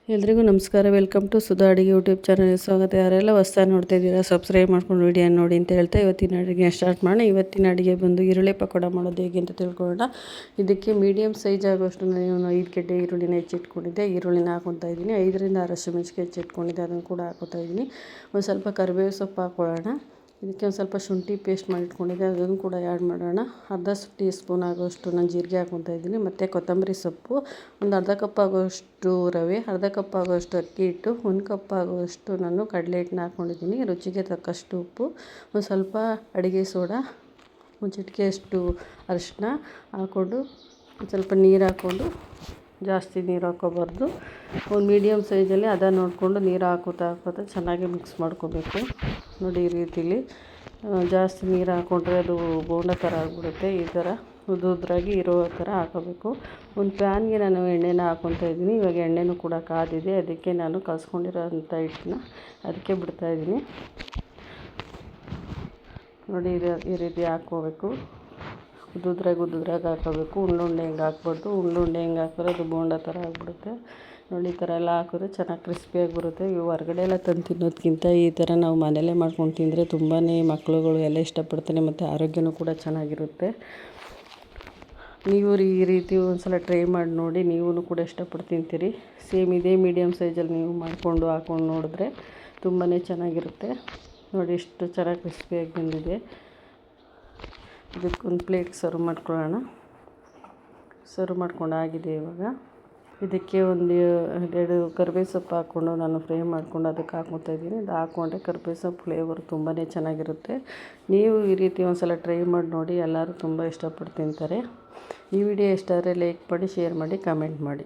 ಎಲ್ರಿಗೂ ನಮಸ್ಕಾರ. Welcome to Sudha ಅಡುಗೆ ಯೂಟ್ಯೂಬ್ ಚಾನಲ್ಗೆ ಸ್ವಾಗತ. ಯಾರೆಲ್ಲ ಹೊಸ್ದಾಗಿ ನೋಡ್ತಾ ಇದ್ದೀರಾ ಸಬ್ಸ್ಕ್ರೈಬ್ ಮಾಡ್ಕೊಂಡು ವಿಡಿಯೋ ನೋಡಿ ಅಂತ ಹೇಳ್ತಾ ಇವತ್ತಿನ ಅಡುಗೆ ಸ್ಟಾರ್ಟ್ ಮಾಡೋಣ. ಇವತ್ತಿನ ಅಡುಗೆ ಬಂದು ಈರುಳ್ಳಿ ಪಕೋಡ ಮಾಡೋದು ಹೇಗೆ ಅಂತ ತಿಳ್ಕೊಳ್ಳೋಣ. ಇದಕ್ಕೆ ಮೀಡಿಯಮ್ ಸೈಜ್ ಆಗೋಷ್ಟು ನಾನು 5 ಗೆಡ್ಡೆ ಈರುಳ್ಳಿನ ಹೆಚ್ಚಿಟ್ಕೊಂಡಿದ್ದೆ. ಈರುಳ್ಳಿನ ಹಾಕೊತಾ ಇದ್ದೀನಿ. 5ರಿಂದ 6 ಹಸಿಮೆಣಸಿನಕಾಯಿ ಹೆಚ್ಚಿಟ್ಕೊಂಡಿದ್ದೆ, ಅದನ್ನು ಕೂಡ ಹಾಕೋತಾ ಇದ್ದೀನಿ. ಒಂದು ಸ್ವಲ್ಪ ಕರಿಬೇವು ಸೊಪ್ಪು ಹಾಕೊಳ್ಳೋಣ. ಇದಕ್ಕೆ ಒಂದು ಸ್ವಲ್ಪ ಶುಂಠಿ ಪೇಸ್ಟ್ ಮಾಡಿಟ್ಕೊಂಡಿದ್ದೆ, ಅದನ್ನು ಕೂಡ ಆ್ಯಡ್ ಮಾಡೋಣ. ಅರ್ಧ ಟೀ ಸ್ಪೂನ್ ಆಗೋಷ್ಟು ನಾನು ಜೀರಿಗೆ ಹಾಕ್ಕೊತಾ ಇದ್ದೀನಿ. ಮತ್ತು ಕೊತ್ತಂಬರಿ ಸೊಪ್ಪು, ಒಂದು ಅರ್ಧ ಕಪ್ ಆಗೋಷ್ಟು ರವೆ, ಅರ್ಧ ಕಪ್ ಆಗೋಷ್ಟು ಅಕ್ಕಿ ಹಿಟ್ಟು, 1 ಕಪ್ ಆಗೋಷ್ಟು ನಾನು ಕಡಲೆ ಹಿಟ್ಟನ್ನ ಹಾಕ್ಕೊಂಡಿದ್ದೀನಿ. ರುಚಿಗೆ ತಕ್ಕಷ್ಟು ಉಪ್ಪು, ಒಂದು ಸ್ವಲ್ಪ ಅಡುಗೆ ಸೋಡಾ, ಒಂದು ಚಿಟಿಕೆಯಷ್ಟು ಅರಿಶಿನ ಹಾಕ್ಕೊಂಡು ಸ್ವಲ್ಪ ನೀರು ಹಾಕ್ಕೊಂಡು, ಜಾಸ್ತಿ ನೀರು ಹಾಕ್ಕೋಬಾರ್ದು. ಒಂದು ಮೀಡಿಯಮ್ ಸೈಜಲ್ಲಿ ಅದ ನೋಡಿಕೊಂಡು ನೀರು ಹಾಕೋತಾ ಚೆನ್ನಾಗಿ ಮಿಕ್ಸ್ ಮಾಡ್ಕೋಬೇಕು. ನೋಡಿ ಈ ರೀತಿಲಿ ಜಾಸ್ತಿ ನೀರು ಹಾಕ್ಕೊಂಡ್ರೆ ಅದು ಬೋಂಡ ಥರ ಆಗಿಬಿಡುತ್ತೆ. ಈ ಥರ ಉದ್ರಾಗಿ ಇರೋ ಥರ ಹಾಕೋಬೇಕು. ಒಂದು ಪ್ಯಾನ್ಗೆ ನಾನು ಎಣ್ಣೆನ ಹಾಕ್ಕೊತಾ ಇದ್ದೀನಿ. ಇವಾಗ ಎಣ್ಣೆನೂ ಕೂಡ ಕಾದಿದೆ, ಅದಕ್ಕೆ ನಾನು ಕಲಸ್ಕೊಂಡಿರೋಂಥ ಹಿಟ್ಟನ್ನ ಅದಕ್ಕೆ ಬಿಡ್ತಾಯಿದ್ದೀನಿ. ನೋಡಿ ಈ ರೀತಿ ಹಾಕ್ಕೋಬೇಕು. ಉದ್ದುದ್ರಾಗಿ ಹಾಕೋಬೇಕು. ಉಂಡೆ ಹಿಂಗೆ ಹಾಕ್ಬಾರ್ದು. ಉಂಡೆ ಹಿಂಗೆ ಹಾಕಿದ್ರೆ ಅದು ಬೋಂಡ ಥರ ಆಗಿಬಿಡುತ್ತೆ. ನೋಡಿ ಈ ಥರ ಎಲ್ಲ ಹಾಕಿದ್ರೆ ಚೆನ್ನಾಗಿ ಕ್ರಿಸ್ಪಿಯಾಗಿ ಬರುತ್ತೆ. ಇವು ಹೊರಗಡೆ ಎಲ್ಲ ತಂದು ತಿನ್ನೋದಕ್ಕಿಂತ ಈ ಥರ ನಾವು ಮನೆಯಲ್ಲೇ ಮಾಡ್ಕೊಂಡು ತಿಂದರೆ ತುಂಬಾ ಮಕ್ಕಳುಗಳು ಎಲ್ಲ ಇಷ್ಟಪಡ್ತಾರೆ, ಮತ್ತು ಆರೋಗ್ಯನೂ ಕೂಡ ಚೆನ್ನಾಗಿರುತ್ತೆ. ನೀವು ಈ ರೀತಿ ಒಂದು ಸಲ ಟ್ರೈ ಮಾಡಿ ನೋಡಿ, ನೀವೂ ಕೂಡ ಇಷ್ಟಪಟ್ಟು ತಿಂತೀರಿ. ಸೇಮ್ ಇದೇ ಮೀಡಿಯಮ್ ಸೈಜಲ್ಲಿ ನೀವು ಮಾಡಿಕೊಂಡು ಹಾಕ್ಕೊಂಡು ನೋಡಿದ್ರೆ ತುಂಬಾ ಚೆನ್ನಾಗಿರುತ್ತೆ. ನೋಡಿ ಎಷ್ಟು ಚೆನ್ನಾಗಿ ಕ್ರಿಸ್ಪಿಯಾಗಿ ಬಂದಿದೆ. ಇದಕ್ಕೊಂದು ಪ್ಲೇಟ್ ಸರ್ವ್ ಮಾಡ್ಕೊಳ್ಳೋಣ. ಸರ್ವ್ ಮಾಡ್ಕೊಂಡು ಆಗಿದೆ. ಇವಾಗ ಇದಕ್ಕೆ ಒಂದು 2 ಕರಿಬೇವು ಸೊಪ್ಪು ಹಾಕ್ಕೊಂಡು ನಾನು ಫ್ರೈ ಮಾಡ್ಕೊಂಡು ಅದಕ್ಕೆ ಹಾಕ್ಕೊತಾ ಇದ್ದೀನಿ. ಅದು ಹಾಕ್ಕೊಂಡ್ರೆ ಕರಿಬೇವು ಸೊಪ್ಪು ಫ್ಲೇವರು ತುಂಬಾ ಚೆನ್ನಾಗಿರುತ್ತೆ. ನೀವು ಈ ರೀತಿ ಒಂದು ಸಲ ಟ್ರೈ ಮಾಡಿ ನೋಡಿ, ಎಲ್ಲರೂ ತುಂಬ ಇಷ್ಟಪಟ್ಟು ತಿಂತಾರೆ. ಈ ವಿಡಿಯೋ ಇಷ್ಟ ಆದರೆ ಲೈಕ್ ಮಾಡಿ, ಶೇರ್ ಮಾಡಿ, ಕಮೆಂಟ್ ಮಾಡಿ.